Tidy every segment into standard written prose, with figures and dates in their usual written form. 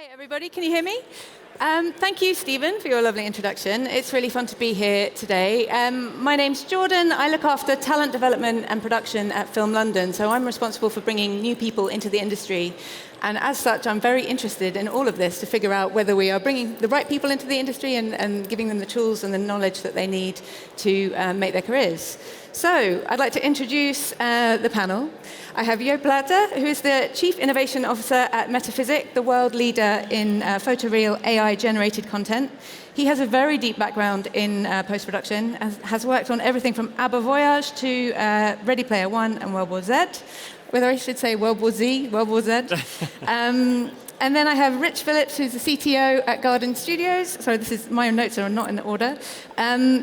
Hi, everybody. Can you hear me? Thank you, Stephen, for your lovely introduction. It's really fun to be here today. My name's Jordan. I look after talent development and production at Film London, so I'm responsible for bringing new people into the industry. And as such, I'm very interested in all of this to figure out whether we are bringing the right people into the industry and giving them the tools and the knowledge that they need to make their careers. So I'd like to introduce the panel. I have Plaete, who is the Chief Innovation Officer at Metaphysic, the world leader in photoreal AI-generated content. He has a very deep background in post-production, has worked on everything from ABBA Voyage to Ready Player One and World War Z, whether I should say World War Z, World War Z. And then I have Phillips, who's the CTO at Garden Studios. Sorry, my notes are not in order,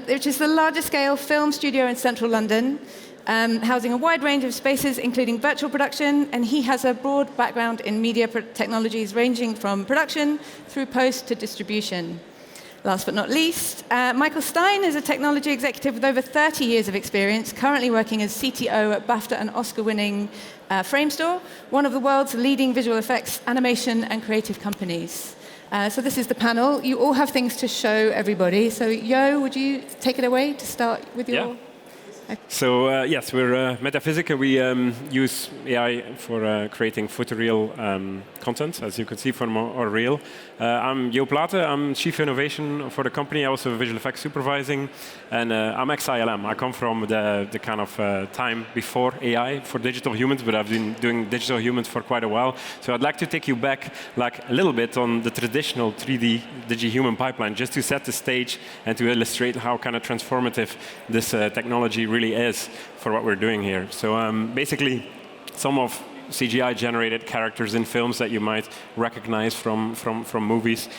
which is the largest scale film studio in central London, housing a wide range of spaces, including virtual production, and he has a broad background in media technologies ranging from production through post to distribution. Last but not least, Michael Stein is a technology executive with over 30 years of experience, currently working as CTO at BAFTA and Oscar-winning Framestore, one of the world's leading visual effects, animation, and creative companies. So this is the panel. You all have things to show everybody. So would you take it away to start with your... Yeah. So yes, we're Metaphysic. We use AI for creating photoreal content, as you can see from our reel. I'm Plaete. I'm Chief Innovation for the company. I also visual effects supervising, and I'm ex-ILM. I come from the kind of time before AI for digital humans, but I've been doing digital humans for quite a while. So I'd like to take you back like a little bit on the traditional 3D digi-human pipeline, just to set the stage and to illustrate how kind of transformative this technology really is for what we're doing here. So basically, some of CGI-generated characters in films that you might recognize from movies.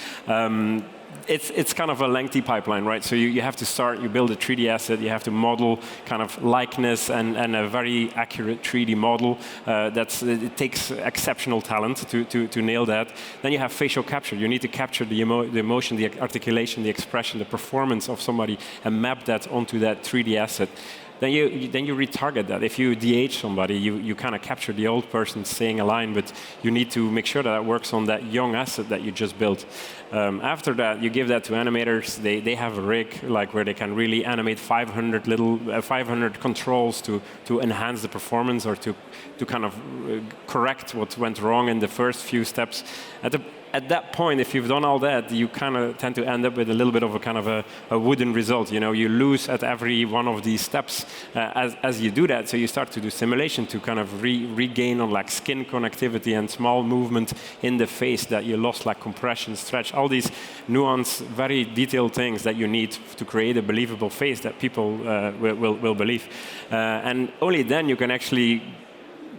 It's kind of a lengthy pipeline, right? So you have to start, you build a 3D asset, you have to model kind of likeness and a very accurate 3D model. It takes exceptional talent to nail that. Then you have facial capture. You need to capture the emotion, the articulation, the expression, the performance of somebody and map that onto that 3D asset. Then you retarget that. If you de-age somebody, you kind of capture the old person saying a line, but you need to make sure that it works on that young asset that you just built. After that, you give that to animators. They have a rig like where they can really animate 500 controls to enhance the performance or to kind of correct what went wrong in the first few steps. At that point, if you've done all that, you kind of tend to end up with a little bit of a kind of a wooden result. You know, you lose at every one of these steps as you do that. So you start to do simulation to kind of regain on like skin connectivity and small movement in the face that you lost, like compression, stretch, all these nuanced, very detailed things that you need to create a believable face that people will believe. And only then you can actually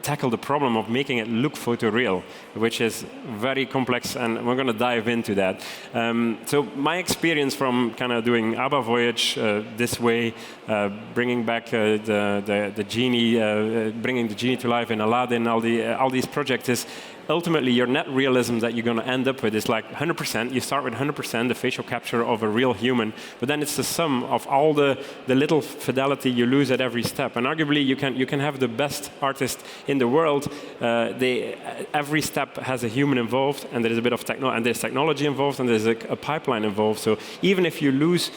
tackle the problem of making it look photoreal, which is very complex, and we're going to dive into that. So my experience from kind of doing ABBA Voyage this way, bringing back the genie, bringing the genie to life in Aladdin, all these projects is ultimately your net realism that you're going to end up with is like 100%. You start with 100%, the facial capture of a real human, but then it's the sum of all the little fidelity you lose at every step. And arguably, you can have the best artist in the world. Every step has a human involved, and there is a bit of there's technology involved, and there's a pipeline involved. So even if you lose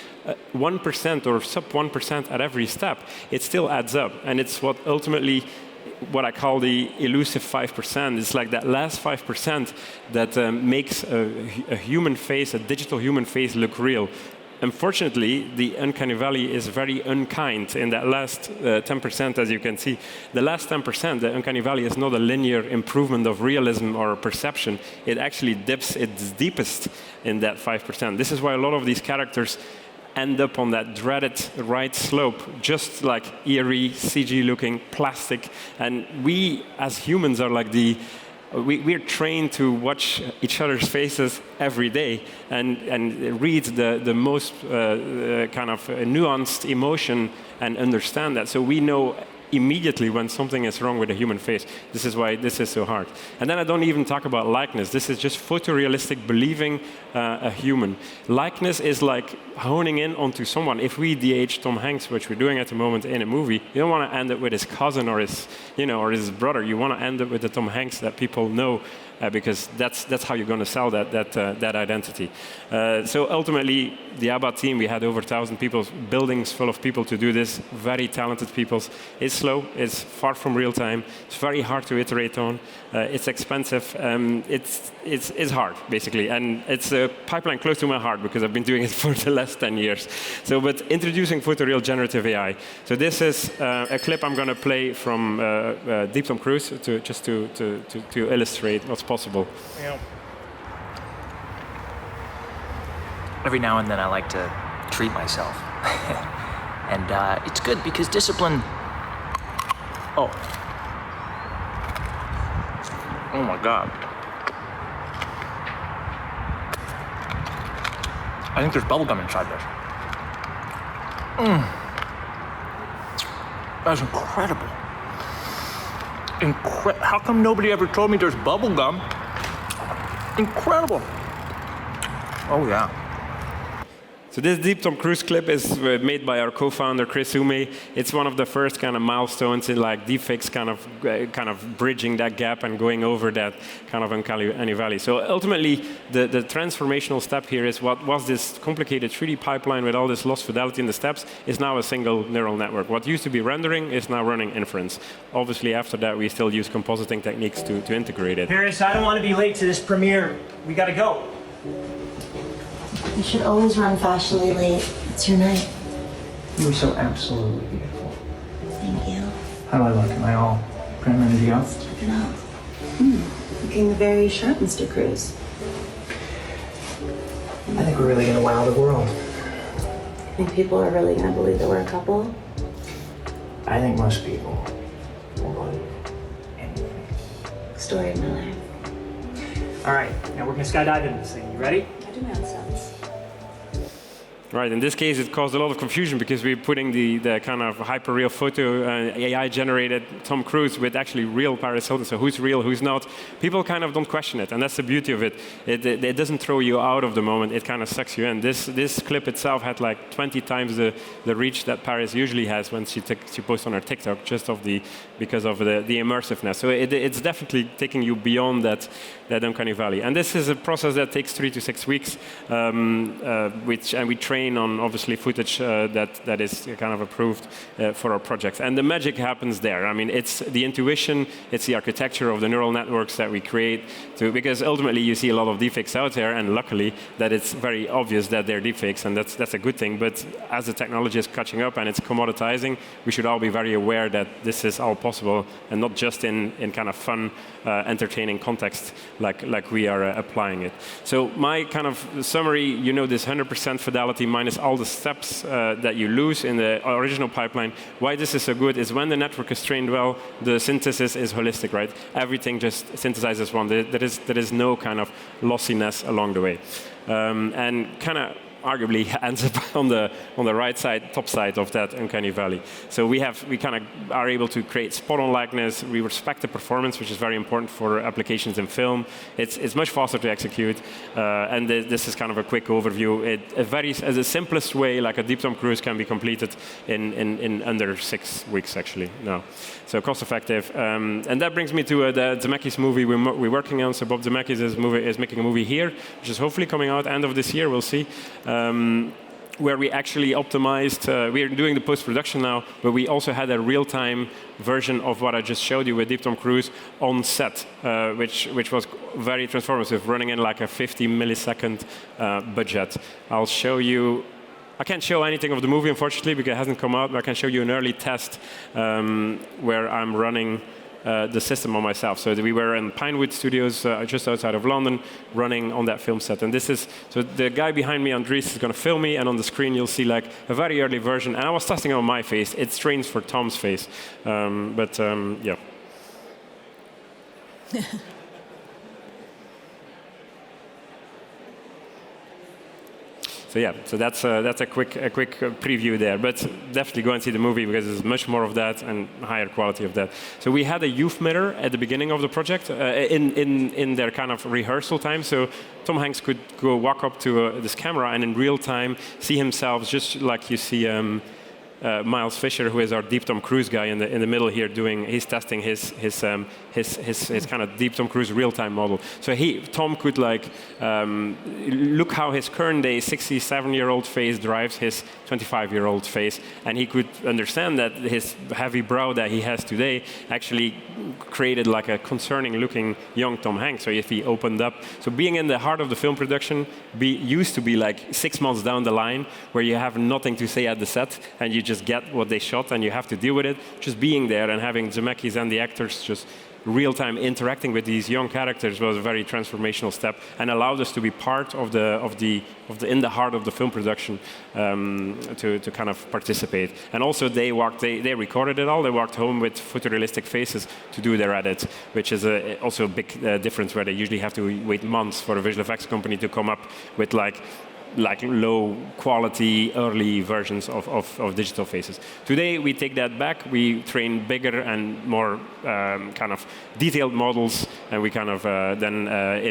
1% or sub 1% at every step, it still adds up, and it's what I call the elusive 5%. It's like that last 5% that makes a human face, a digital human face, look real. Unfortunately, the uncanny valley is very unkind in that last 10%, as you can see. The last 10%, the uncanny valley is not a linear improvement of realism or perception. It actually dips its deepest in that 5%. This is why a lot of these characters end up on that dreaded right slope, just like eerie, CG-looking plastic. And we, as humans, are like we're trained to watch each other's faces every day and read the most kind of nuanced emotion and understand that. So we know immediately when something is wrong with a human face. This is why this is so hard. And then I don't even talk about likeness. This is just photorealistic believing a human. Likeness is like honing in onto someone. If we de-age Tom Hanks, which we're doing at the moment in a movie, you don't want to end up with his cousin or his brother. You want to end up with the Tom Hanks that people know because that's how you're going to sell that identity. So ultimately, the ABBA team, we had over 1,000 people, buildings full of people to do this, very talented people. It's slow, it's far from real time, it's very hard to iterate on, it's expensive, it's hard, basically, and it's a pipeline close to my heart because I've been doing it for the last 10 years. So, but introducing photoreal generative AI. So this is a clip I'm going to play from Deep Tom Cruise to illustrate what's possible. Yeah. Every now and then I like to treat myself. And it's good because discipline... Oh my God. I think there's bubblegum inside this. That's incredible. How come nobody ever told me there's bubblegum? Incredible. Oh yeah. So this Deep Tom Cruise clip is made by our co-founder Chris Ume. It's one of the first kind of milestones in like deepfakes kind of bridging that gap and going over that kind of uncanny valley. So ultimately, the transformational step here is what was this complicated 3D pipeline with all this lost fidelity in the steps is now a single neural network. What used to be rendering is now running inference. Obviously, after that, we still use compositing techniques to integrate it. Paris, I don't want to be late to this premiere. We gotta go. You should always run fashionably late. It's your night. You were so absolutely beautiful. Thank you. How do I look? Am I all prima ready to go? Check it out. Looking very sharp, Mr. Cruz. I think we're really gonna wow the world. I think people are really gonna believe that we're a couple. I think most people will believe anything. Story of my life. All right, now we're gonna skydive into this thing. You ready? I do my own stunts. Right, in this case, it caused a lot of confusion because we're putting the kind of hyper-real photo AI-generated Tom Cruise with actually real Paris Hilton. So who's real, who's not? People kind of don't question it, and that's the beauty of it. It doesn't throw you out of the moment. It kind of sucks you in. This clip itself had like 20 times the reach that Paris usually has when she posts on her TikTok, just because of the immersiveness. So it's definitely taking you beyond that uncanny valley. And this is a process that takes 3 to 6 weeks, and we train on obviously footage that is kind of approved for our projects. And the magic happens there. I mean, it's the intuition, it's the architecture of the neural networks that we create, because ultimately you see a lot of deepfakes out there, and luckily that it's very obvious that they're deepfakes, and that's a good thing. But as the technology is catching up and it's commoditizing, we should all be very aware that this is all possible, and not just in kind of fun, entertaining context like we are applying it. So my kind of summary, you know, this 100% fidelity minus all the steps that you lose in the original pipeline. Why this is so good is when the network is trained well, the synthesis is holistic, right? Everything just synthesizes one. There is no kind of lossiness along the way. And kind of arguably ends up on the right side, top side of that uncanny valley. So we kind of are able to create spot-on likeness. We respect the performance, which is very important for applications in film. It's much faster to execute, and this is kind of a quick overview. As the simplest way, like a Deep Tom Cruise can be completed in under 6 weeks actually now. So cost-effective, and that brings me to the Zemeckis movie we're working on. So Bob Zemeckis is making a movie here, which is hopefully coming out end of this year. We'll see. Where we actually optimized, we're doing the post-production now, but we also had a real-time version of what I just showed you with Deep Tom Cruise on set, which was very transformative, running in like a 50 millisecond budget. I'll show you. I can't show anything of the movie, unfortunately, because it hasn't come out, but I can show you an early test where I'm running the system on myself. So we were in Pinewood Studios, just outside of London, running on that film set. And so the guy behind me, Andres, is going to film me, and on the screen you'll see like a very early version. And I was testing it on my face. It strains for Tom's face, yeah. So yeah, so that's a quick preview there. But definitely go and see the movie because there's much more of that and higher quality of that. So we had a youth mirror at the beginning of the project in their kind of rehearsal time. So Tom Hanks could go walk up to this camera and in real time see himself just like you see Miles Fisher, who is our Deep Tom Cruise guy in the middle here, he's testing his kind of Deep Tom Cruise real-time model. So Tom could look how his current day 67-year-old face drives his 25-year-old face, and he could understand that his heavy brow that he has today actually created like a concerning-looking young Tom Hanks. So if he opened up, so being in the heart of the film production used to be like 6 months down the line, where you have nothing to say at the set, and you just get what they shot, and you have to deal with it. Just being there and having Zemeckis and the actors just real-time interacting with these young characters was a very transformational step, and allowed us to be part of the in the heart of the film production, to kind of participate. And also they recorded it all. They walked home with photorealistic faces to do their edit, which is also a big difference, where they usually have to wait months for a visual effects company to come up with like low quality early versions of digital faces. Today we take that back, we train bigger and more kind of detailed models, and we kind of then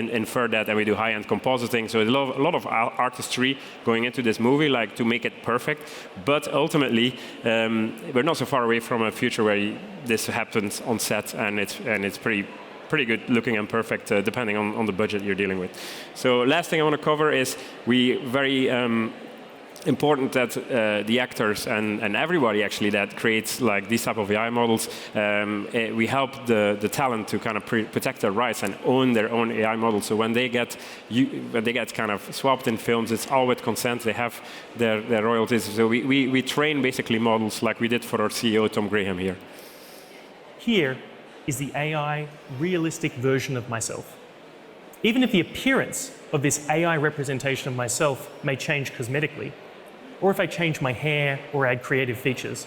infer that, and we do high-end compositing. So a lot of artistry going into this movie, like to make it perfect. But ultimately, we're not so far away from a future where this happens on set, and it's pretty good looking and perfect, depending on the budget you're dealing with. So last thing I want to cover is very important that the actors and everybody actually that creates like these type of AI models, we help the talent to kind of protect their rights and own their own AI models. So when they get kind of swapped in films, it's all with consent. They have their royalties. So we train basically models like we did for our CEO Tom Graham here. Here is the AI realistic version of myself. Even if the appearance of this AI representation of myself may change cosmetically, or if I change my hair or add creative features,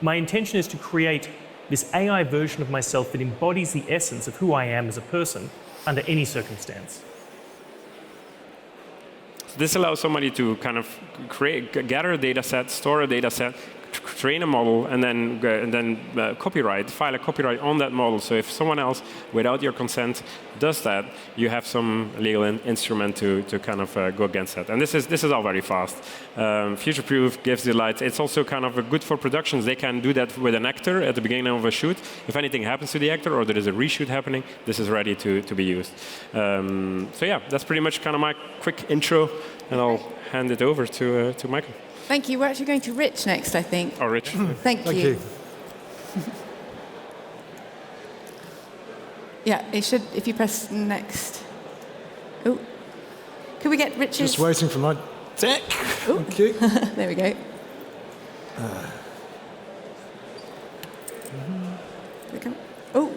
my intention is to create this AI version of myself that embodies the essence of who I am as a person under any circumstance. This allows somebody to kind of gather a data set, store a data set, train a model, and then file a copyright on that model. So if someone else, without your consent, does that, you have some legal instrument to kind of go against that. And this is all very fast. Future-proof, gives delight. It's also kind of good for productions. They can do that with an actor at the beginning of a shoot. If anything happens to the actor or there is a reshoot happening, this is ready to be used. So yeah, that's pretty much kind of my quick intro, and I'll hand it over to Michael. Thank you. We're actually going to Rich next, I think. Oh, Rich. Thank you. Yeah, it should, if you press next. Oh, could we get Rich's? Just waiting for my tech. Ooh. Thank you. There we go. Oh,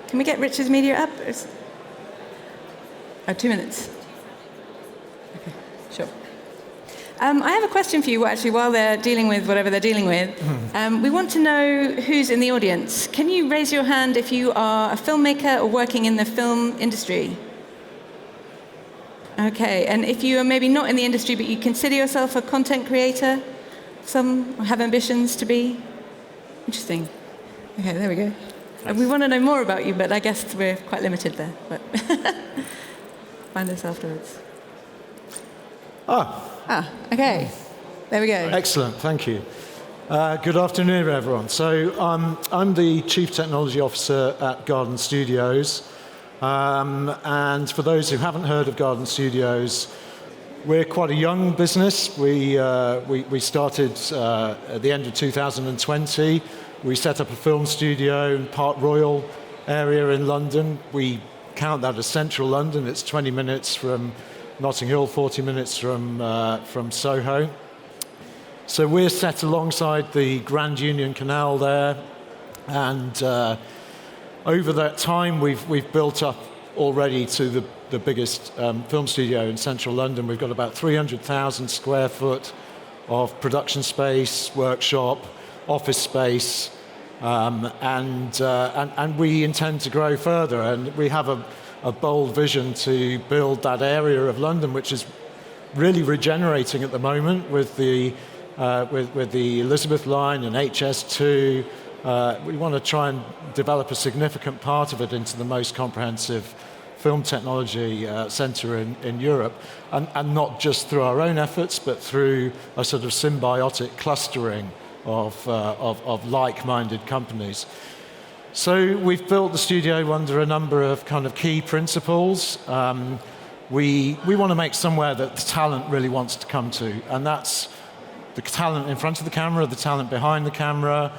can we get Rich's media up? Oh, 2 minutes. Okay, sure. I have a question for you, actually, while they're dealing with whatever they're dealing with. We want to know who's in the audience. Can you raise your hand if you are a filmmaker or working in the film industry? Okay, and if you are maybe not in the industry, but you consider yourself a content creator, some have ambitions to be? Interesting. Okay, there we go. We want to know more about you, but I guess we're quite limited there. But find us afterwards. Okay. There we go. Excellent, thank you. Good afternoon, everyone. So I'm the Chief Technology Officer at Garden Studios. And for those who haven't heard of Garden Studios, we're quite a young business. We started at the end of 2020. We set up a film studio in Park Royal area in London. We count that as central London. It's 20 minutes from Notting Hill, 40 minutes from Soho. So we're set alongside the Grand Union Canal there, and over that time we've built up already to the biggest film studio in central London. We've got about 300,000 square foot of production space, workshop, office space, and we intend to grow further, and we have a bold vision to build that area of London, which is really regenerating at the moment with the Elizabeth line and HS2. We want to try and develop a significant part of it into the most comprehensive film technology centre in Europe, and not just through our own efforts, but through a sort of symbiotic clustering of like-minded companies. So we've built the studio under a number of kind of key principles. We want to make somewhere that the talent really wants to come to, and that's the talent in front of the camera, the talent behind the camera.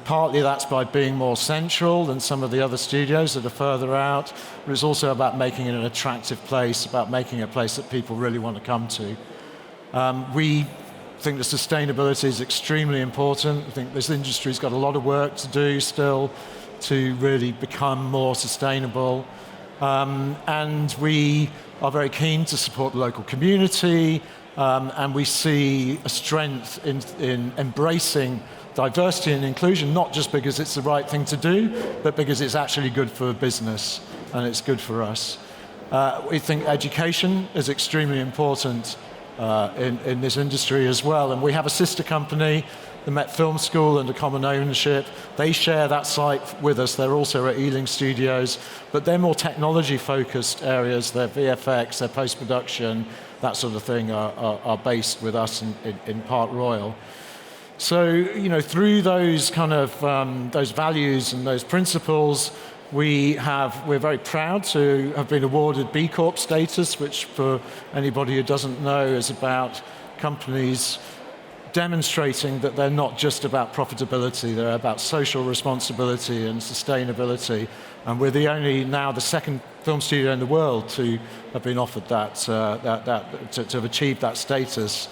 Partly that's by being more central than some of the other studios that are further out, but it's also about making it an attractive place, about making a place that people really want to come to. We think that sustainability is extremely important. I think this industry's got a lot of work to do still to really become more sustainable. And we are very keen to support the local community, and we see a strength in embracing diversity and inclusion, not just because it's the right thing to do, but because it's actually good for business and it's good for us. We think education is extremely important in this industry as well, and we have a sister company, the Met Film School, under common ownership. They share that site with us. They're also at Ealing Studios, but they're more technology-focused areas. Their VFX, their post-production, that sort of thing are based with us in Park Royal. So, through those kind of those values and those principles, we're very proud to have been awarded B Corp status, which, for anybody who doesn't know, is about companies demonstrating that they're not just about profitability, they're about social responsibility and sustainability. And we're the second film studio in the world to have been offered to have achieved that status.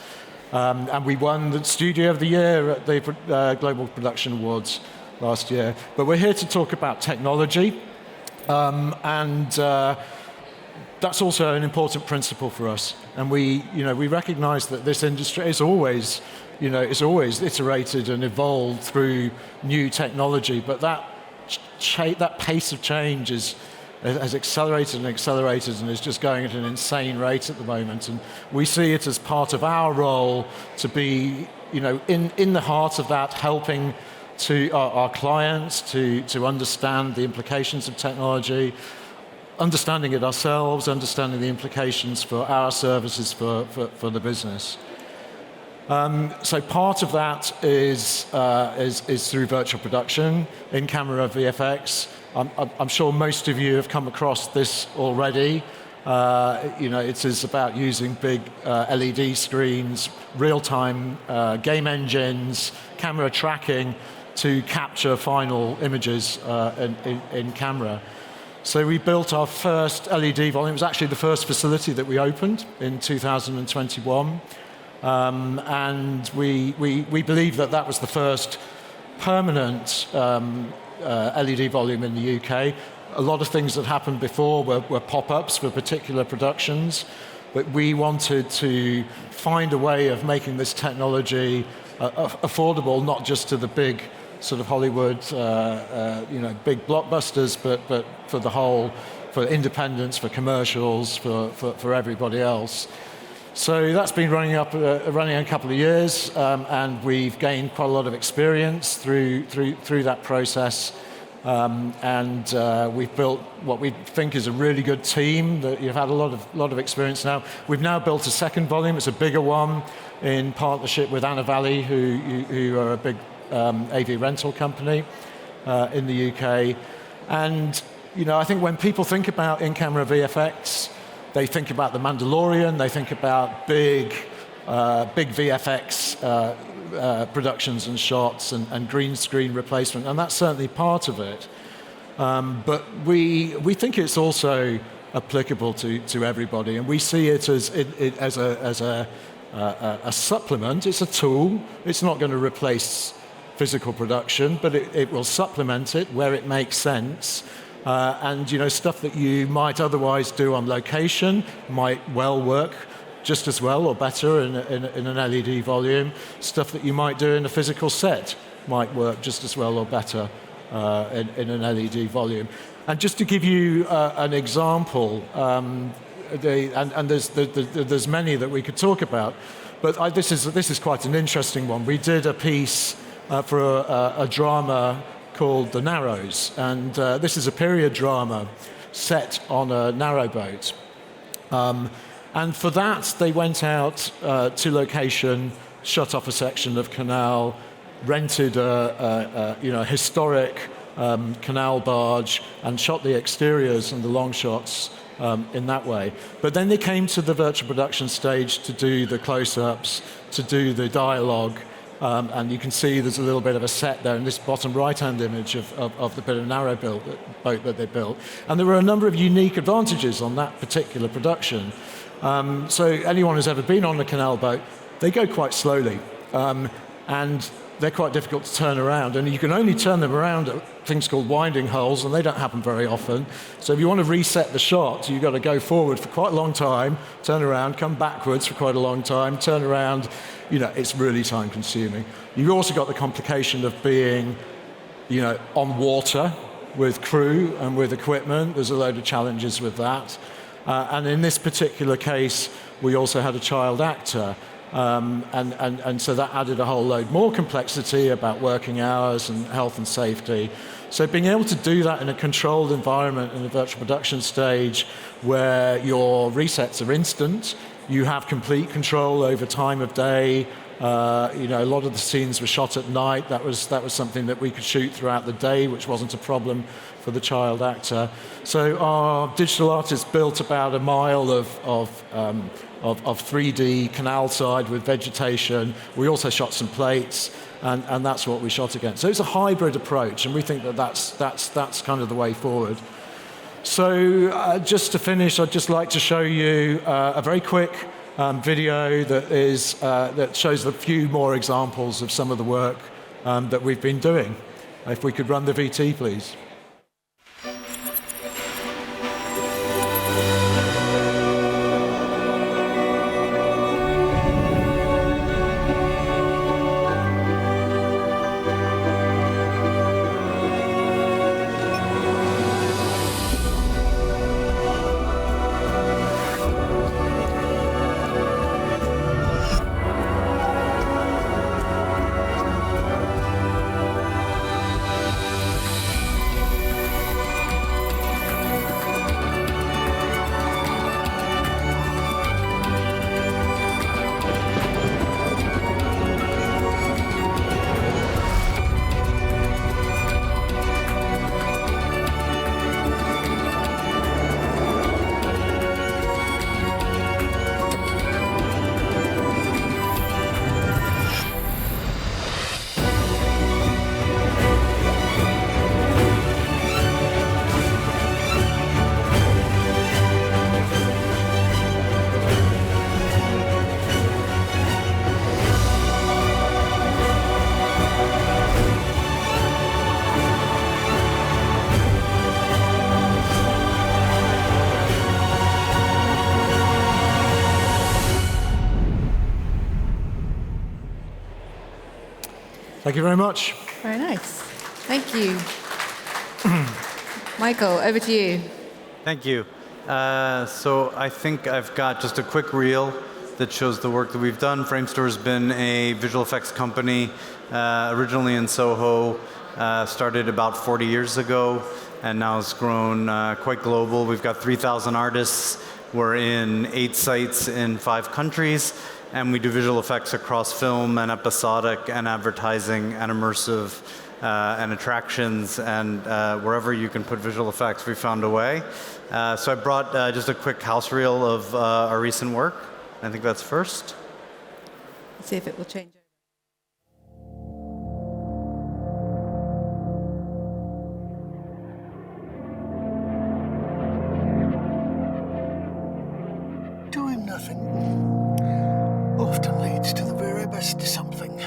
And we won the Studio of the Year at the Global Production Awards last year. But we're here to talk about technology, and that's also an important principle for us. And we recognise that this industry is always, it's always iterated and evolved through new technology. But that pace of change has accelerated and accelerated and is just going at an insane rate at the moment. And we see it as part of our role to be, in the heart of that, helping to our clients to understand the implications of technology, understanding it ourselves, understanding the implications for our services for the business. So part of that is through virtual production, in-camera VFX. I'm sure most of you have come across this already. It is about using big LED screens, real-time game engines, camera tracking to capture final images in camera. So we built our first LED volume. It was actually the first facility that we opened in 2021. And we believe that was the first permanent LED volume in the UK. A lot of things that happened before were pop-ups for particular productions, but we wanted to find a way of making this technology affordable, not just to the big sort of Hollywood, big blockbusters, but for the whole, for independents, for commercials, for everybody else. So that's been running a couple of years, and we've gained quite a lot of experience through that process. We've built what we think is a really good team. That you've had a lot of experience now. We've now built a second volume. It's a bigger one in partnership with Anna Valley, who are a big AV rental company in the UK. And I think when people think about in-camera VFX, they think about The Mandalorian. They think about big VFX productions and shots and green screen replacement, and that's certainly part of it. But we think it's also applicable to everybody, and we see it as a supplement. It's a tool. It's not going to replace physical production, but it will supplement it where it makes sense. And stuff that you might otherwise do on location might well work just as well or better in an LED volume. Stuff that you might do in a physical set might work just as well or better in an LED volume. And just to give you an example, there's many that we could talk about, but this is quite an interesting one. We did a piece for a drama called The Narrows, and this is a period drama set on a narrowboat. And for that, they went out to location, shut off a section of canal, rented a historic canal barge and shot the exteriors and the long shots in that way. But then they came to the virtual production stage to do the close-ups, to do the dialogue, and you can see there's a little bit of a set there in this bottom right-hand image of the bit of narrow boat that they built. And there were a number of unique advantages on that particular production. So anyone who's ever been on a canal boat, they go quite slowly, and they're quite difficult to turn around, and you can only turn them around at things called winding holes, and they don't happen very often. So if you want to reset the shot, you've got to go forward for quite a long time, turn around, come backwards for quite a long time, turn around. It's really time consuming. You've also got the complication of being, on water with crew and with equipment. There's a load of challenges with that. And in this particular case, we also had a child actor. And so that added a whole load more complexity about working hours and health and safety. So being able to do that in a controlled environment in a virtual production stage where your resets are instant, you have complete control over time of day. A lot of the scenes were shot at night. That was something that we could shoot throughout the day, which wasn't a problem for the child actor. So our digital artists built about a mile of 3D canal side with vegetation. We also shot some plates, and that's what we shot against. So it's a hybrid approach, and we think that's kind of the way forward. So just to finish, I'd just like to show you a very quick video that shows a few more examples of some of the work that we've been doing. If we could run the VT, please. Thank you very much. Very nice. Thank you. Michael, over to you. Thank you. So I think I've got just a quick reel that shows the work that we've done. Framestore has been a visual effects company originally in Soho, started about 40 years ago, and now has grown quite global. We've got 3,000 artists. We're in 8 sites in 5 countries. And we do visual effects across film and episodic and advertising and immersive and attractions, and wherever you can put visual effects, we found a way. So I brought just a quick house reel of our recent work. I think that's first. Let's see if it will change. Doing nothing often leads to the very best of something.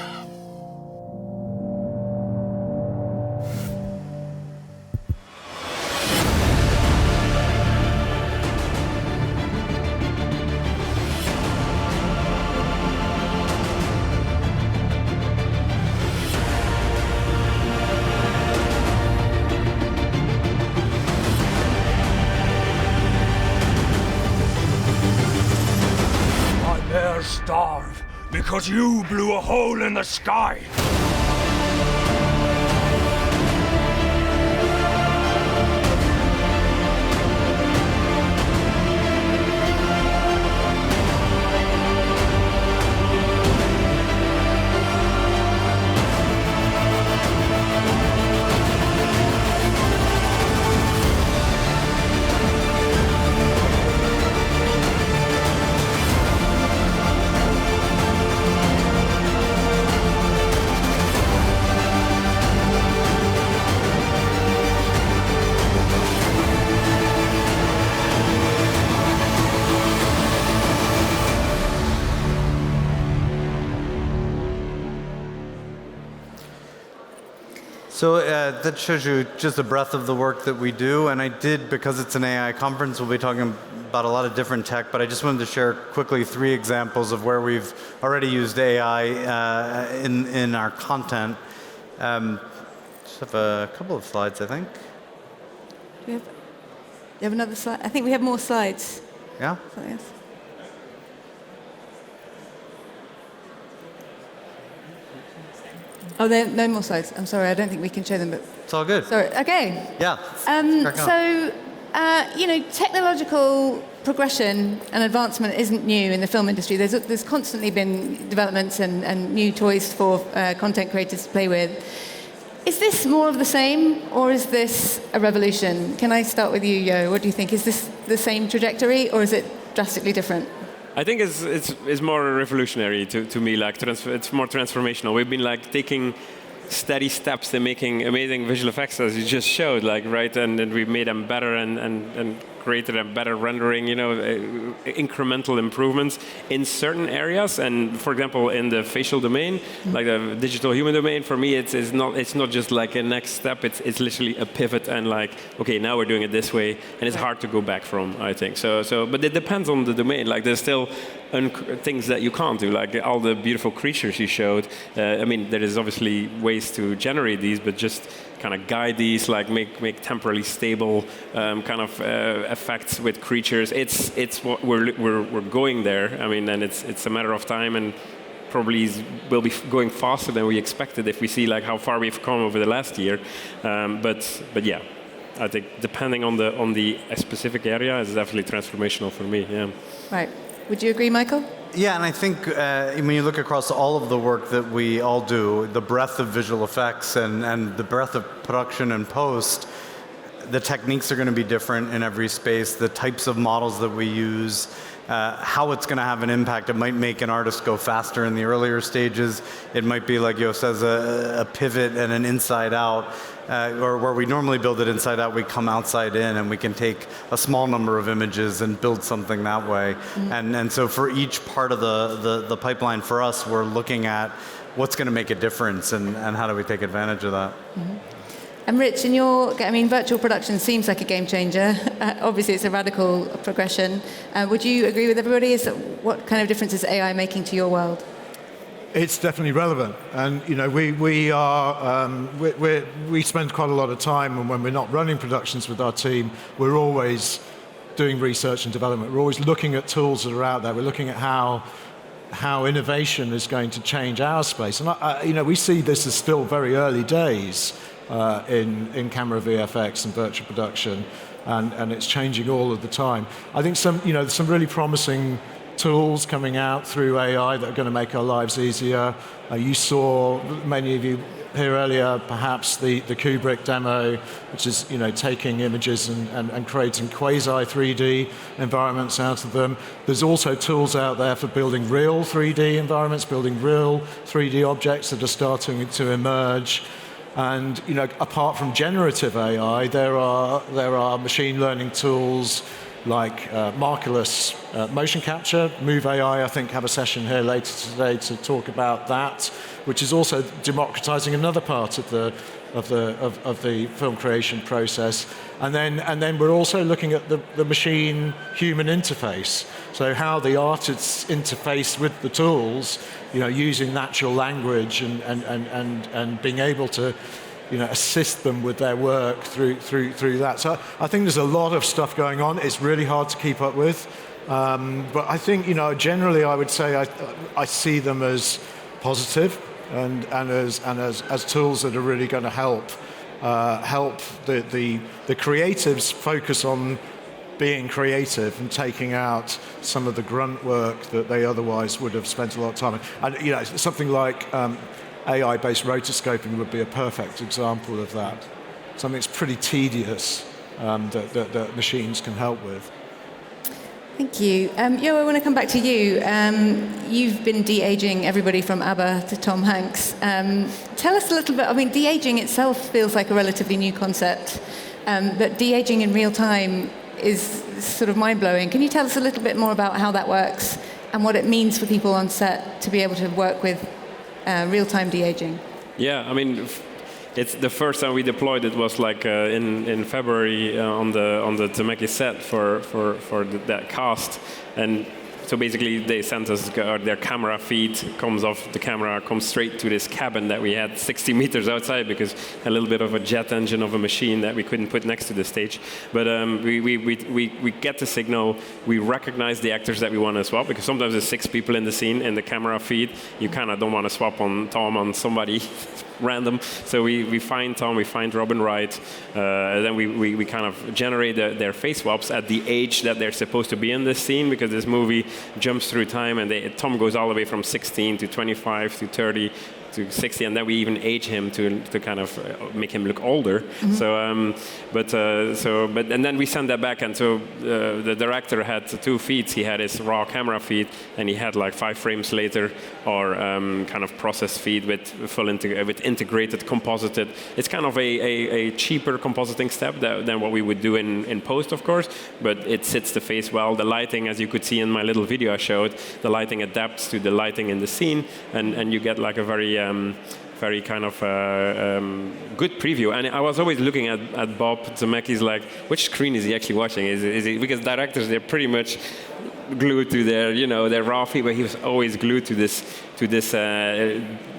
Starve because you blew a hole in the sky. So that shows you just the breadth of the work that we do. And I did, because it's an AI conference, we'll be talking about a lot of different tech, but I just wanted to share quickly 3 examples of where we've already used AI in our content. Just have a couple of slides, I think. Do you have another slide? I think we have more slides. Yeah? Something else. Oh, there are no more slides. I'm sorry, I don't think we can show them, but... It's all good. Sorry, okay. Yeah. Technological progression and advancement isn't new in the film industry. There's constantly been developments and new toys for content creators to play with. Is this more of the same, or is this a revolution? Can I start with you, Yo? What do you think? Is this the same trajectory, or is it drastically different? I think it's more revolutionary to me. Like it's more transformational. We've been like taking steady steps in making amazing visual effects, as you just showed, like right, and we've made them better and created a better rendering. Incremental improvements in certain areas. And for example, in the facial domain, like the digital human domain, for me, it's not just like a next step. It's literally a pivot and like, okay, now we're doing it this way, and it's hard to go back from. I think so. But it depends on the domain. Like there's still things that you can't do, like all the beautiful creatures you showed. There is obviously ways to generate these, but just kind of guide these, like make temporally stable kind of effects with creatures. It's what we're going there. And it's a matter of time, and probably will be going faster than we expected if we see like how far we've come over the last year. But yeah, I think depending on the specific area, is definitely transformational for me. Yeah. Right. Would you agree, Michael? Yeah, and I think when you look across all of the work that we all do, the breadth of visual effects and the breadth of production and post, the techniques are going to be different in every space, the types of models that we use, how it's going to have an impact. It might make an artist go faster in the earlier stages. It might be, like Yo says, a pivot and an inside out. Or where we normally build it inside out, we come outside in, and we can take a small number of images and build something that way. Mm-hmm. And so for each part of the pipeline for us, we're looking at what's going to make a difference and how do we take advantage of that. Mm-hmm. And Rich, virtual production seems like a game changer. Obviously, it's a radical progression. Would you agree with everybody? What kind of difference is AI making to your world? It's definitely relevant, and we spend quite a lot of time, and when we're not running productions with our team, we're always doing research and development. We're always looking at tools that are out there. We're looking at how innovation is going to change our space, and we see this as still very early days in camera VFX and virtual production, and it's changing all of the time. I think some really promising tools coming out through AI that are going to make our lives easier. You saw, many of you here earlier, perhaps the Kubrick demo, which is taking images and creating quasi 3D environments out of them. There's also tools out there for building real 3D environments, building real 3D objects that are starting to emerge. And apart from generative AI, there are machine learning tools like markerless motion capture. Move AI, I think, have a session here later today to talk about that, which is also democratizing another part of the film creation process. And then we're also looking at the machine-human interface. So how the artists interface with the tools, using natural language and being able to assist them with their work through that. So I think there's a lot of stuff going on. It's really hard to keep up with. But I think, generally I would say I see them as positive and as tools that are really going to help the creatives focus on being creative and taking out some of the grunt work that they otherwise would have spent a lot of time on. And something like AI-based rotoscoping would be a perfect example of that. Something that's pretty tedious that machines can help with. Thank you. Yo, I want to come back to you. You've been de-aging everybody from ABBA to Tom Hanks. Tell us a little bit, de-aging itself feels like a relatively new concept, but de-aging in real time is sort of mind-blowing. Can you tell us a little bit more about how that works and what it means for people on set to be able to work with real-time de-aging? Yeah, it's the first time we deployed it was like in February on the Zemeckis set for that cast, and so basically they sent us their camera feed comes off the camera, comes straight to this cabin that we had 60 meters outside because a little bit of a jet engine of a machine that we couldn't put next to the stage. But we get the signal, we recognize the actors that we want to swap, because sometimes there's 6 people in the scene in the camera feed. You kind of don't want to swap on Tom on somebody random. So we find Tom, we find Robin Wright, and then we kind of generate their face swaps at the age that they're supposed to be in this scene, because this movie jumps through time, and Tom goes all the way from 16 to 25 to 30 to 60, and then we even age him to kind of make him look older. Mm-hmm. And then we send that back, and so the director had 2 feeds. He had his raw camera feed, and he had like 5 frames later, or kind of process feed with with integrated composited. It's kind of a cheaper compositing step than what we would do in post, of course, but it sits the face well. The lighting, as you could see in my little video I showed, the lighting adapts to the lighting in the scene, and you get like a very kind of good preview. And I was always looking at Bob Zemeckis like, which screen is he actually watching? Is he, because directors, they're pretty much glued to their raw feed, but he was always glued to this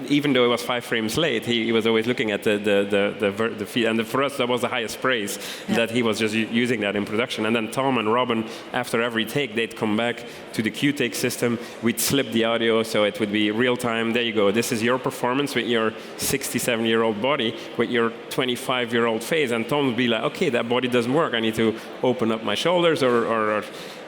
even though it was 5 frames late, he was always looking at the feed, and for us that was the highest praise, that he was just using that in production. And then Tom and Robin, after every take, they'd come back to the Q-Take system, we'd slip the audio so it would be real time. There you go, this is your performance with your 67-year-old body, with your 25-year-old face, and Tom would be like, okay, that body doesn't work, I need to open up my shoulders, or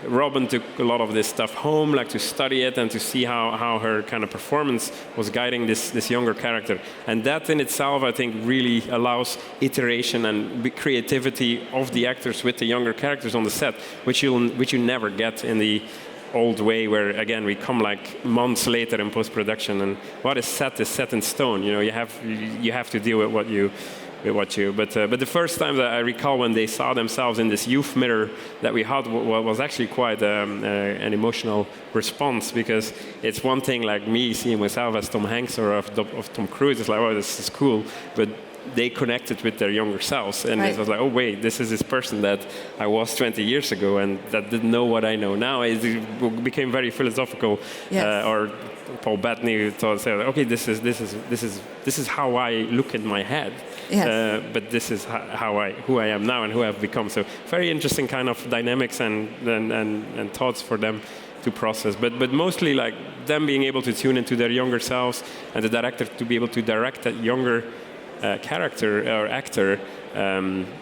Robin took a lot of this stuff home, like to study it and to see how her kind of performance was guiding this younger character. And that in itself, I think, really allows iteration and creativity of the actors with the younger characters on the set, which you never get in the old way, where again we come like months later in post-production, and what is set in stone. You have to deal with what you. But the first time that I recall when they saw themselves in this youth mirror that we had was actually quite an emotional response, because it's one thing like me seeing myself as Tom Hanks or of Tom Cruise. It's like, oh, this is cool, but they connected with their younger selves, and It was like, oh wait, this is this person that I was 20 years ago and that didn't know what I know now. It became very philosophical. Yes. Or Paul Bettany said, okay, this is how I look in my head. Yes. But this is who I am now and who I've become. So very interesting kind of dynamics and thoughts for them to process. But mostly like them being able to tune into their younger selves, and the director to be able to direct that younger character or actor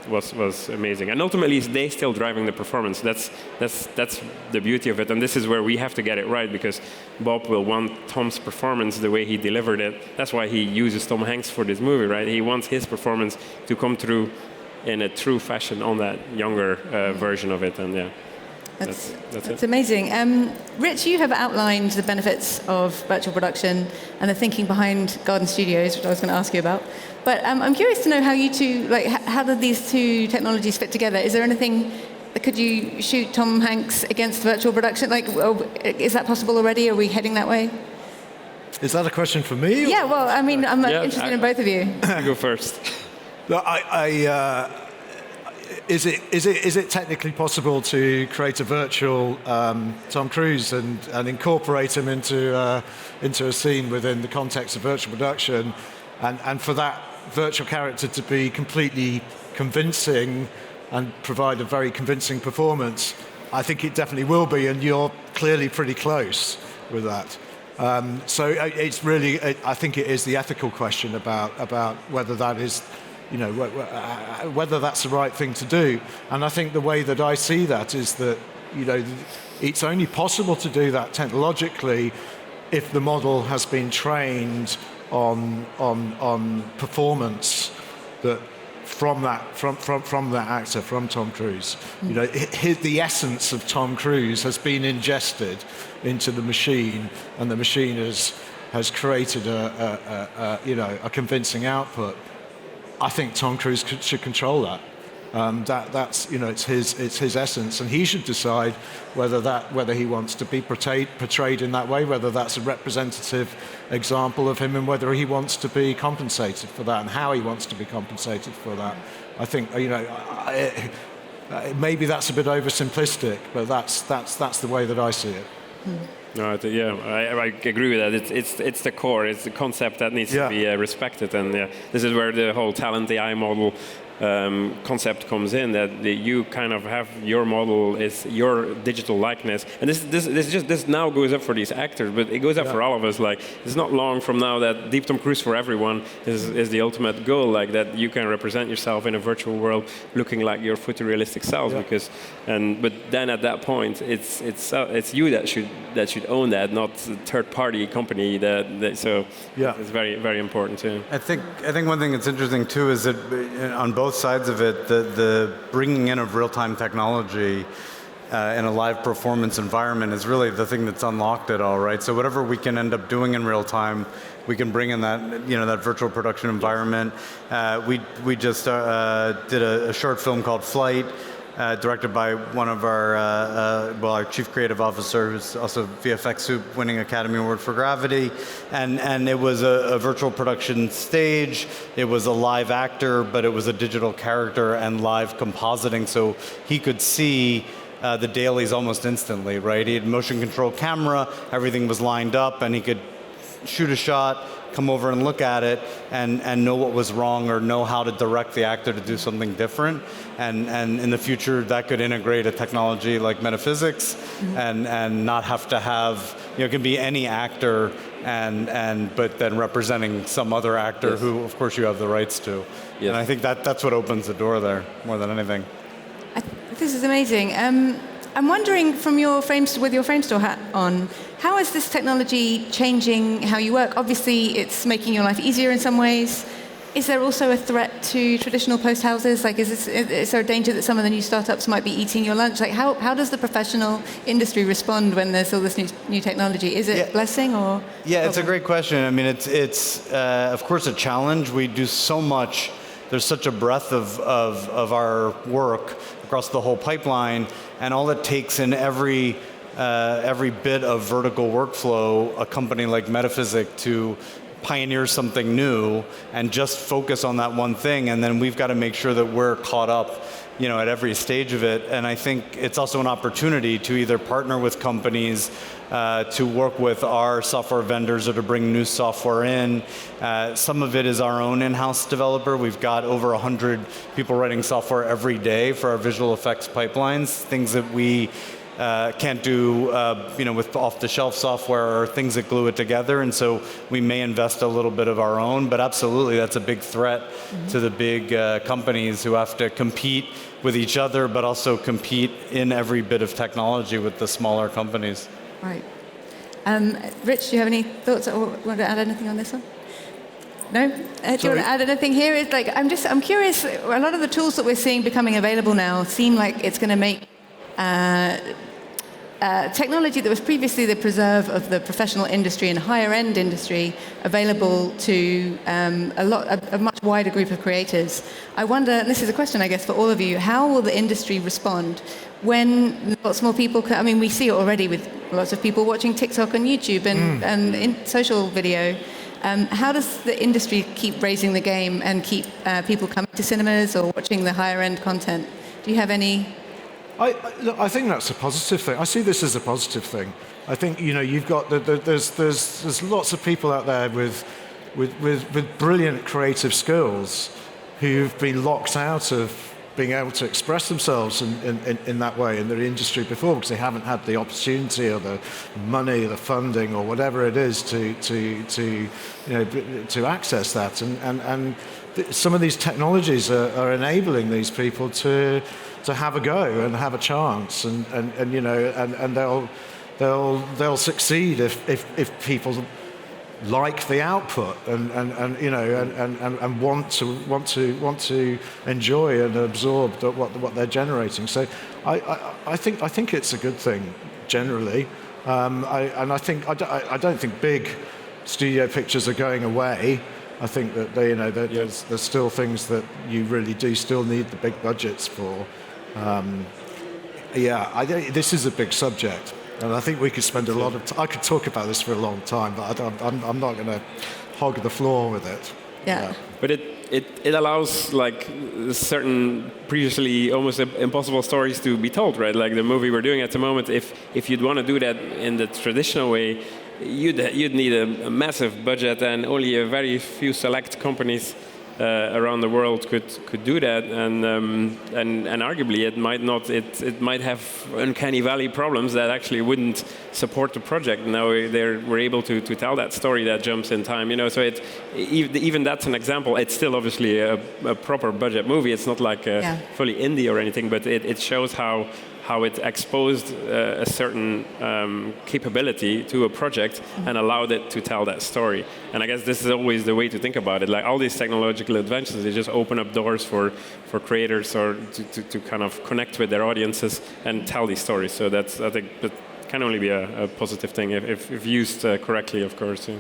was amazing. And ultimately, they still driving the performance. That's the beauty of it. And this is where we have to get it right, because Bob will want Tom's performance the way he delivered it. That's why he uses Tom Hanks for this movie, right? He wants his performance to come through in a true fashion on that younger version of it. And yeah. That's amazing. Rich, you have outlined the benefits of virtual production and the thinking behind Garden Studios, which I was going to ask you about. But I'm curious to know how you two, how do these two technologies fit together? Is there anything, could you shoot Tom Hanks against virtual production? Is that possible already? Are we heading that way? Is that a question for me? Yeah, well, I mean, I'm interested in both of you. You go first. No, Is it technically possible to create a virtual Tom Cruise and incorporate him into a scene within the context of virtual production, and for that virtual character to be completely convincing and provide a very convincing performance? I think it definitely will be, and you're clearly pretty close with that. So it's really, I think it is the ethical question about whether that is, whether that's the right thing to do. And I think the way that I see that is that, it's only possible to do that technologically if the model has been trained on performance that from that actor, from Tom Cruise. The essence of Tom Cruise has been ingested into the machine, and the machine has created a convincing output. I think Tom Cruise should control that. That's, you know, it's his essence, and he should decide whether he wants to be portrayed in that way, whether that's a representative example of him, and whether he wants to be compensated for that, and how he wants to be compensated for that. I think, you know, maybe that's a bit oversimplistic, but that's the way that I see it. No, I agree with that. It's the core. It's the concept that needs to be respected, and this is where the whole talent AI model concept comes in. That you kind of have your model is your digital likeness, and this now goes up for these actors, but it goes up for all of us. Like, it's not long from now that Deep Tom Cruise for everyone is the ultimate goal. Like, that you can represent yourself in a virtual world, looking like your photorealistic self. But then at that point, it's you that should own that, not a third-party company. It's very, very important too. I think one thing that's interesting too is that on both sides of it, the bringing in of real-time technology in a live performance environment is really the thing that's unlocked it all, right? So whatever we can end up doing in real time, we can bring in that, you know, that virtual production environment. We just did a short film called Plaete, directed by one of our chief creative officer, who's also VFX Soup winning Academy Award for Gravity, and it was a virtual production stage. It was a live actor, but it was a digital character and live compositing, so he could see the dailies almost instantly, right? He had motion control camera, everything was lined up, and he could shoot a shot, come over and look at it, and know what was wrong, or know how to direct the actor to do something different. And in the future, that could integrate a technology like Metaphysics, and not have to have, you know, it can be any actor, but then representing some other actor who, of course, you have the rights to. And I think that's what opens the door there more than anything. This is amazing. I'm wondering, with your Framestore hat on, how is this technology changing how you work? Obviously, it's making your life easier in some ways. Is there also a threat to traditional post houses? Like, is there a danger that some of the new startups might be eating your lunch? Like, how does the professional industry respond when there's all this new technology? Is it a blessing or? Yeah, it's a great question. I mean, it's of course a challenge. We do so much. There's such a breadth of our work across the whole pipeline, and all it takes in every bit of vertical workflow, a company like Metaphysic to pioneer something new and just focus on that one thing, and then we've got to make sure that we're caught up, you know, at every stage of it. And I think it's also an opportunity to either partner with companies, to work with our software vendors, or to bring new software in. Some of it is our own in-house developer. We've got over 100 people writing software every day for our visual effects pipelines, things that we can't do, you know, with off-the-shelf software, or things that glue it together. And so we may invest a little bit of our own, but absolutely that's a big threat to the big companies who have to compete with each other, but also compete in every bit of technology with the smaller companies. Right. Rich, do you have any thoughts, or want to add anything on this one? No? Do you want to add anything here? It's like, I'm curious, a lot of the tools that we're seeing becoming available now seem like it's going to make technology that was previously the preserve of the professional industry and higher end industry available to a much wider group of creators. I wonder, and this is a question I guess for all of you, how will the industry respond when lots more people I mean, we see it already with lots of people watching TikTok and YouTube and in social video. How does the industry keep raising the game and keep people coming to cinemas or watching the higher end content? Do you have any? I think that's a positive thing. I see this as a positive thing. I think, you know, you've got there's lots of people out there with brilliant creative skills who've been locked out of being able to express themselves in that way in the industry before, because they haven't had the opportunity or the money, the funding, or whatever it is to access that. And some of these technologies are enabling these people to have a go and have a chance, and you know, and they'll succeed if people like the output and you know and want to enjoy and absorb what they're generating. So I think it's a good thing generally, and I don't think big studio pictures are going away. I think that there's still things that you really do still need the big budgets for. This is a big subject, and I think we could spend a lot of time. I could talk about this for a long time, but I'm not going to hog the floor with it. Yeah. But it allows like certain previously almost impossible stories to be told, right? Like the movie we're doing at the moment. If you'd want to do that in the traditional way, you'd need a massive budget, and only a very few select companies around the world could do that, and arguably it might have uncanny valley problems that actually wouldn't support the project. Now we're able to tell that story that jumps in time, so even that's an example. It's still obviously a proper budget movie. It's not like fully indie or anything, but it shows how it exposed a certain capability to a project and allowed it to tell that story. And I guess this is always the way to think about it. Like all these technological advances, they just open up doors for creators or to kind of connect with their audiences and tell these stories. So I think that can only be a positive thing if used correctly, of course. Yeah.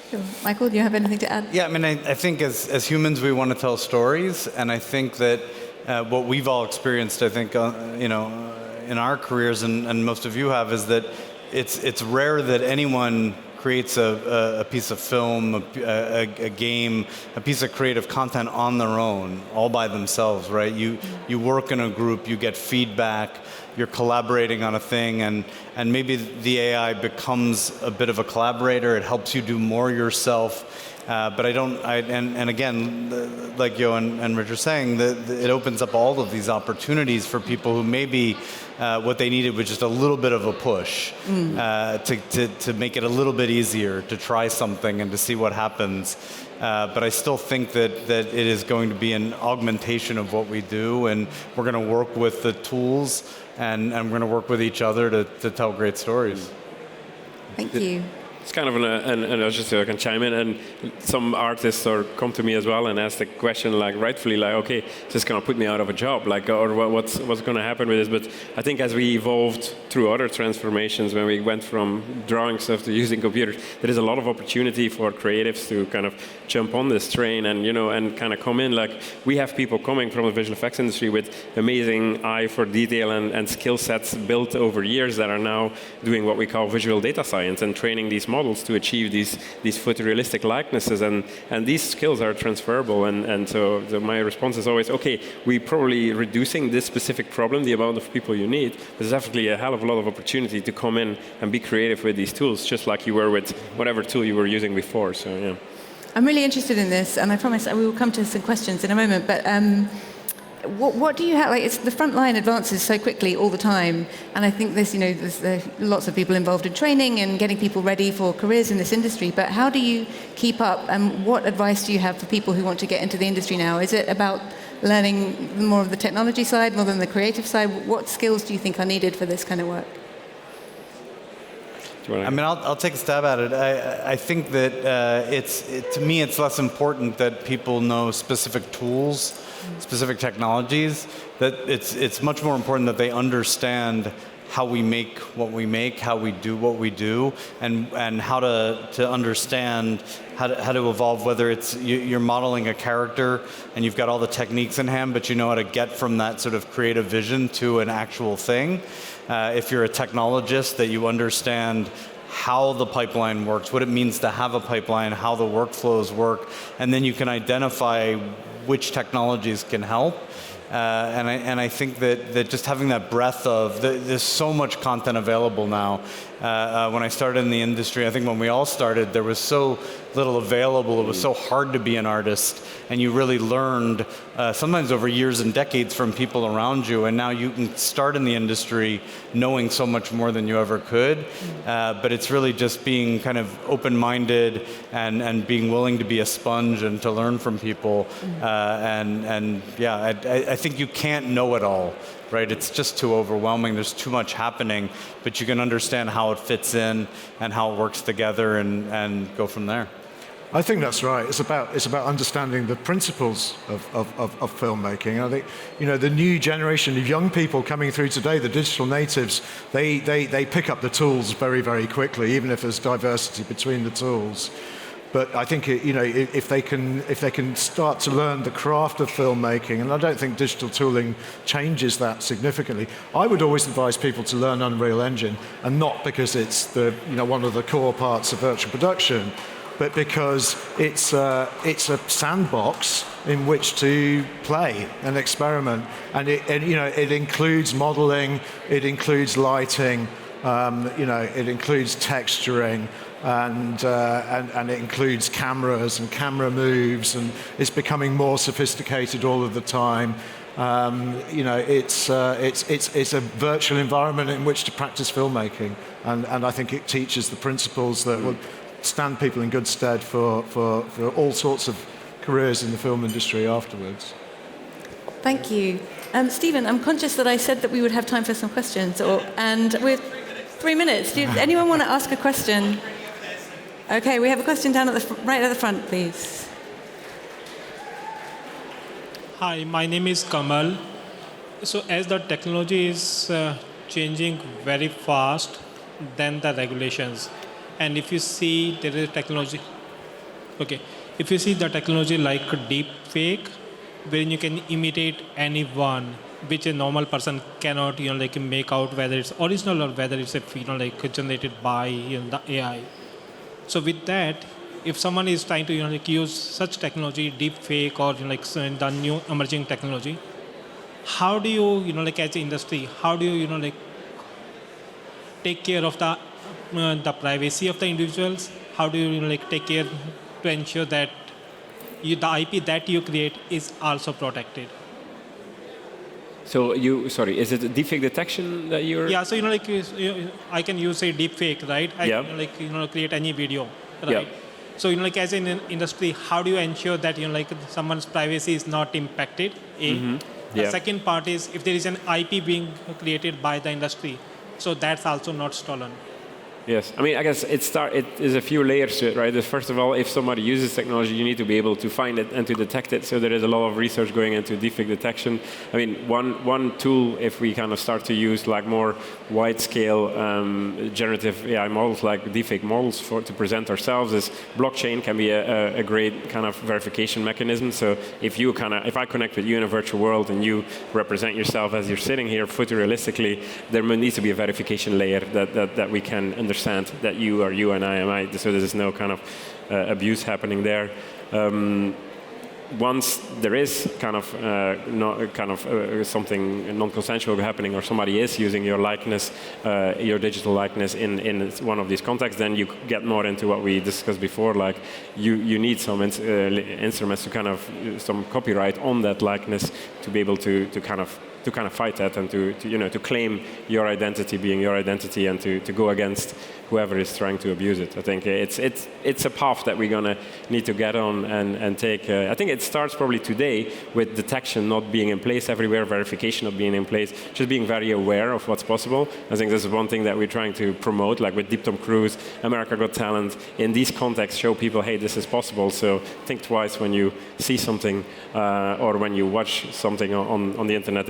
Sure. Michael, do you have anything to add? Yeah, I mean, I think as humans we want to tell stories, and I think that what we've all experienced, I think, in our careers, and most of you have, is that it's rare that anyone creates a piece of film, a game, a piece of creative content on their own, all by themselves, right? You work in a group, you get feedback, you're collaborating on a thing, and maybe the AI becomes a bit of a collaborator. It helps you do more yourself. But and again, like Yo and Rich are saying, it opens up all of these opportunities for people who maybe what they needed was just a little bit of a push to make it a little bit easier to try something and to see what happens. But I still think that it is going to be an augmentation of what we do, and we're going to work with the tools, and we're going to work with each other to tell great stories. Thank you. It's kind of and I was just I can chime in, and some artists come to me as well and ask the question, like rightfully, like, okay, is this going to put me out of a job, like, or what's going to happen with this? But I think as we evolved through other transformations, when we went from drawing stuff to using computers, there is a lot of opportunity for creatives to kind of jump on this train and and kind of come in. Like we have people coming from the visual effects industry with amazing eye for detail and skill sets built over years that are now doing what we call visual data science and training these models to achieve these photorealistic likenesses, and these skills are transferable, and so my response is always, okay, we're probably reducing this specific problem, the amount of people you need, but there's definitely a hell of a lot of opportunity to come in and be creative with these tools, just like you were with whatever tool you were using before. So yeah, I'm really interested in this, and I promise we will come to some questions in a moment, but what do you have? Like, it's the front line advances so quickly all the time, and I think there's lots of people involved in training and getting people ready for careers in this industry. But how do you keep up? And what advice do you have for people who want to get into the industry now? Is it about learning more of the technology side, more than the creative side? What skills do you think are needed for this kind of work? I mean, I'll take a stab at it. I think that to me, it's less important that people know specific tools, specific technologies. That it's much more important that they understand how we make what we make, how we do what we do, and how to understand how to evolve. Whether it's you're modeling a character and you've got all the techniques in hand, but you know how to get from that sort of creative vision to an actual thing. If you're a technologist, that you understand how the pipeline works, what it means to have a pipeline, how the workflows work, and then you can identify which technologies can help. And I think that just having that breadth of, there's so much content available now. When I started in the industry, I think when we all started, there was so little available. It was so hard to be an artist, and you really learned sometimes over years and decades from people around you, and now you can start in the industry knowing so much more than you ever could. But it's really just being kind of open-minded and being willing to be a sponge and to learn from people. And yeah, I think you can't know it all. Right, it's just too overwhelming. There's too much happening, but you can understand how it fits in and how it works together, and go from there. I think that's right. It's about understanding the principles of filmmaking. I think the new generation of young people coming through today, the digital natives, they pick up the tools very, very quickly, even if there's diversity between the tools. But I think if they can start to learn the craft of filmmaking, and I don't think digital tooling changes that significantly. I would always advise people to learn Unreal Engine, and not because it's one of the core parts of virtual production, but because it's a sandbox in which to play and experiment, and it includes modeling, it includes lighting, it includes texturing, and it includes cameras and camera moves, and it's becoming more sophisticated all of the time. It's a virtual environment in which to practice filmmaking, and I think it teaches the principles that will stand people in good stead for all sorts of careers in the film industry afterwards. Thank you. Stephen, I'm conscious that I said that we would have time for some questions, and we're 3 minutes. Does anyone want to ask a question? Okay, we have a question down right at the front, please. Hi, my name is Kamal. So as the technology is changing very fast than the regulations, and if you see there is technology, if you see the technology like deep fake, wherein you can imitate anyone, which a normal person cannot make out whether it's original or whether it's generated by the AI. So with that, if someone is trying to use such technology, deep fake, or the new emerging technology, how do you as an industry, how do you take care of the privacy of the individuals? How do you take care to ensure that the IP that you create is also protected? So is it a deepfake detection that you're? Yeah, so I can use a deepfake, right? I can create any video, right? Yeah. So as an industry, how do you ensure that someone's privacy is not impacted? The second part is if there is an IP being created by the industry, so that's also not stolen. Yes, I mean, I guess it is a few layers to it, right? First of all, if somebody uses technology, you need to be able to find it and to detect it. So there is a lot of research going into deepfake detection. I mean, one tool, if we kind of start to use more wide-scale generative AI models, like deepfake models, to present ourselves, is blockchain can be a great kind of verification mechanism. So if I connect with you in a virtual world and you represent yourself as you're sitting here photorealistically, there needs to be a verification layer that we can understand that you are you and I am I, so there's no kind of abuse happening there. Once there is something non-consensual happening, or somebody is using your likeness, your digital likeness in one of these contexts, then you get more into what we discussed before. Like you need some instruments to kind of some copyright on that likeness to be able to kind of fight that and to claim your identity being your identity and to go against whoever is trying to abuse it. I think it's a path that we're gonna need to get on and take. I think it starts probably today with detection not being in place everywhere, verification not being in place, just being very aware of what's possible. I think this is one thing that we're trying to promote, like with Deep Tom Cruise, America Got Talent. In these contexts, show people, hey, this is possible. So think twice when you see something or when you watch something on the internet.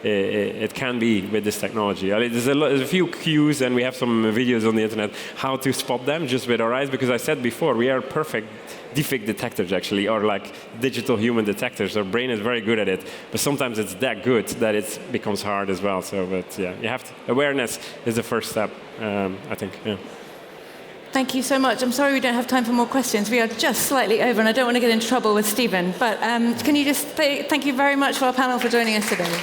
It can be with this technology. There's a few cues, and we have some videos on the internet how to spot them just with our eyes, because I said before, we are perfect deepfake detectors actually, or like digital human detectors. Our brain is very good at it, but sometimes it's that good that it becomes hard as well. So, but yeah, you have to, awareness is the first step, I think. Yeah. Thank you so much. I'm sorry we don't have time for more questions. We are just slightly over, and I don't want to get into trouble with Stephen. But can you just say thank you very much for our panel for joining us today.